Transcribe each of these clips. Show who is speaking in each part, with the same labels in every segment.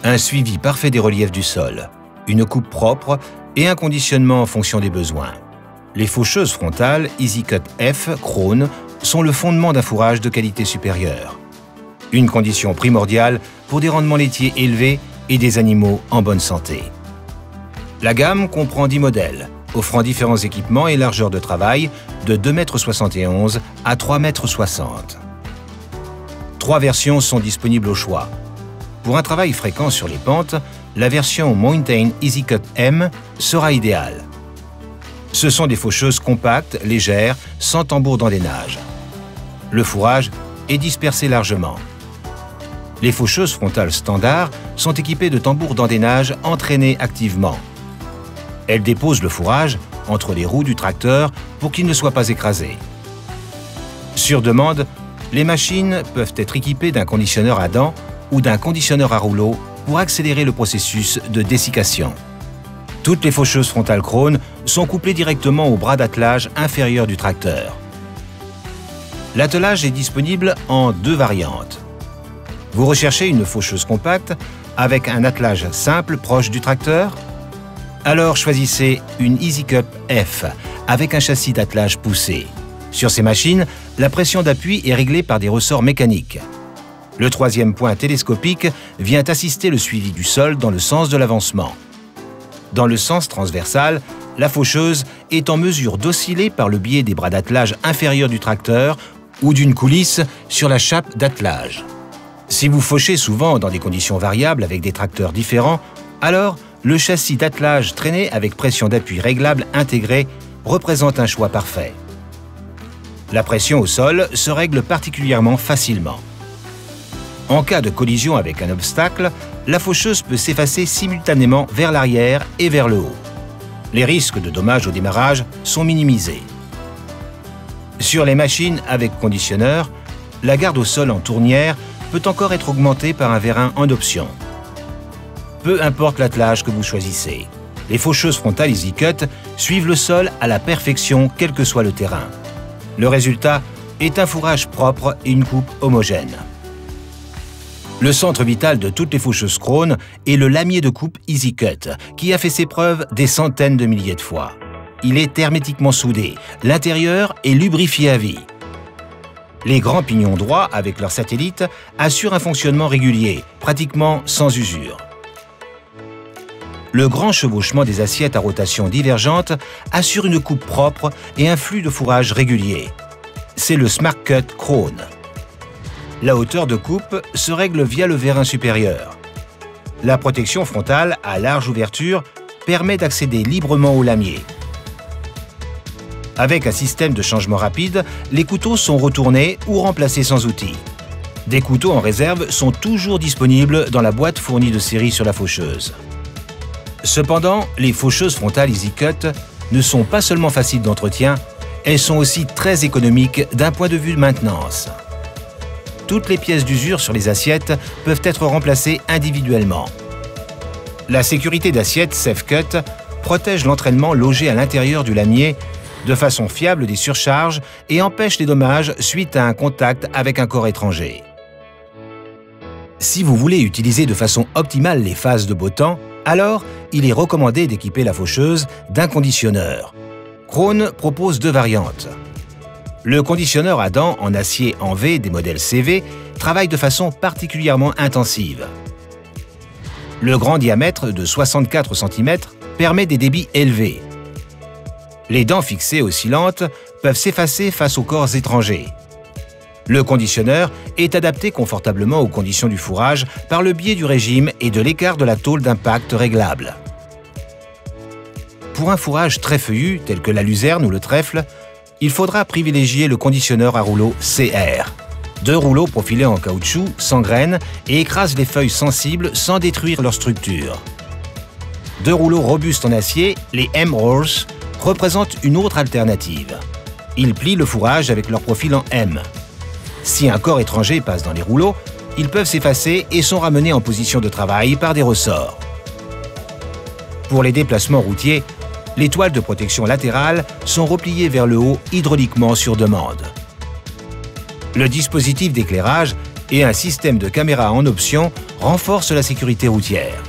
Speaker 1: Un suivi parfait des reliefs du sol, une coupe propre et un conditionnement en fonction des besoins. Les faucheuses frontales EasyCut F Krone sont le fondement d'un fourrage de qualité supérieure. Une condition primordiale pour des rendements laitiers élevés et des animaux en bonne santé. La gamme comprend 10 modèles, offrant différents équipements et largeurs de travail de 2,71 m à 3,60 m. 3 versions sont disponibles au choix. Pour un travail fréquent sur les pentes, la version Mountain EasyCut M sera idéale. Ce sont des faucheuses compactes, légères, sans tambour d'endainage. Le fourrage est dispersé largement. Les faucheuses frontales standard sont équipées de tambours d'endainage entraînés activement. Elles déposent le fourrage entre les roues du tracteur pour qu'il ne soit pas écrasé. Sur demande, les machines peuvent être équipées d'un conditionneur à dents ou d'un conditionneur à rouleau pour accélérer le processus de dessiccation. Toutes les faucheuses frontales Krone sont couplées directement au bras d'attelage inférieur du tracteur. L'attelage est disponible en 2 variantes. Vous recherchez une faucheuse compacte avec un attelage simple proche du tracteur? Alors choisissez une EasyCut F avec un châssis d'attelage poussé. Sur ces machines, la pression d'appui est réglée par des ressorts mécaniques. Le 3e point télescopique vient assister le suivi du sol dans le sens de l'avancement. Dans le sens transversal, la faucheuse est en mesure d'osciller par le biais des bras d'attelage inférieurs du tracteur ou d'une coulisse sur la chape d'attelage. Si vous fauchez souvent dans des conditions variables avec des tracteurs différents, alors le châssis d'attelage traîné avec pression d'appui réglable intégrée représente un choix parfait. La pression au sol se règle particulièrement facilement. En cas de collision avec un obstacle, la faucheuse peut s'effacer simultanément vers l'arrière et vers le haut. Les risques de dommages au démarrage sont minimisés. Sur les machines avec conditionneur, la garde au sol en tournière peut encore être augmentée par un vérin en option. Peu importe l'attelage que vous choisissez, les faucheuses frontales EasyCut suivent le sol à la perfection quel que soit le terrain. Le résultat est un fourrage propre et une coupe homogène. Le centre vital de toutes les faucheuses Krone est le lamier de coupe EasyCut, qui a fait ses preuves des centaines de milliers de fois. Il est hermétiquement soudé, l'intérieur est lubrifié à vie. Les grands pignons droits, avec leurs satellites, assurent un fonctionnement régulier, pratiquement sans usure. Le grand chevauchement des assiettes à rotation divergente assure une coupe propre et un flux de fourrage régulier. C'est le SmartCut Krone. La hauteur de coupe se règle via le vérin supérieur. La protection frontale à large ouverture permet d'accéder librement au lamier. Avec un système de changement rapide, les couteaux sont retournés ou remplacés sans outil. Des couteaux en réserve sont toujours disponibles dans la boîte fournie de série sur la faucheuse. Cependant, les faucheuses frontales EasyCut ne sont pas seulement faciles d'entretien, elles sont aussi très économiques d'un point de vue de maintenance. Toutes les pièces d'usure sur les assiettes peuvent être remplacées individuellement. La sécurité d'assiette SafeCut protège l'entraînement logé à l'intérieur du lamier de façon fiable des surcharges et empêche les dommages suite à un contact avec un corps étranger. Si vous voulez utiliser de façon optimale les phases de beau temps, alors il est recommandé d'équiper la faucheuse d'un conditionneur. Krone propose 2 variantes. Le conditionneur à dents en acier en V des modèles CV travaille de façon particulièrement intensive. Le grand diamètre de 64 cm permet des débits élevés. Les dents fixées oscillantes peuvent s'effacer face aux corps étrangers. Le conditionneur est adapté confortablement aux conditions du fourrage par le biais du régime et de l'écart de la tôle d'impact réglable. Pour un fourrage très feuillu, tel que la luzerne ou le trèfle, il faudra privilégier le conditionneur à rouleau CR. 2 rouleaux profilés en caoutchouc, sans graines, et écrasent les feuilles sensibles sans détruire leur structure. 2 rouleaux robustes en acier, les M-Rolls, représentent une autre alternative. Ils plient le fourrage avec leur profil en M. Si un corps étranger passe dans les rouleaux, ils peuvent s'effacer et sont ramenés en position de travail par des ressorts. Pour les déplacements routiers, les toiles de protection latérales sont repliées vers le haut hydrauliquement sur demande. Le dispositif d'éclairage et un système de caméra en option renforce la sécurité routière.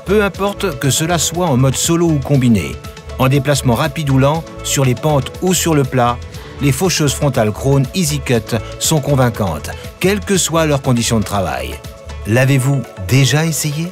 Speaker 1: Peu importe que cela soit en mode solo ou combiné, en déplacement rapide ou lent, sur les pentes ou sur le plat, les faucheuses frontales Krone EasyCut sont convaincantes, quelles que soient leurs conditions de travail. L'avez-vous déjà essayé ?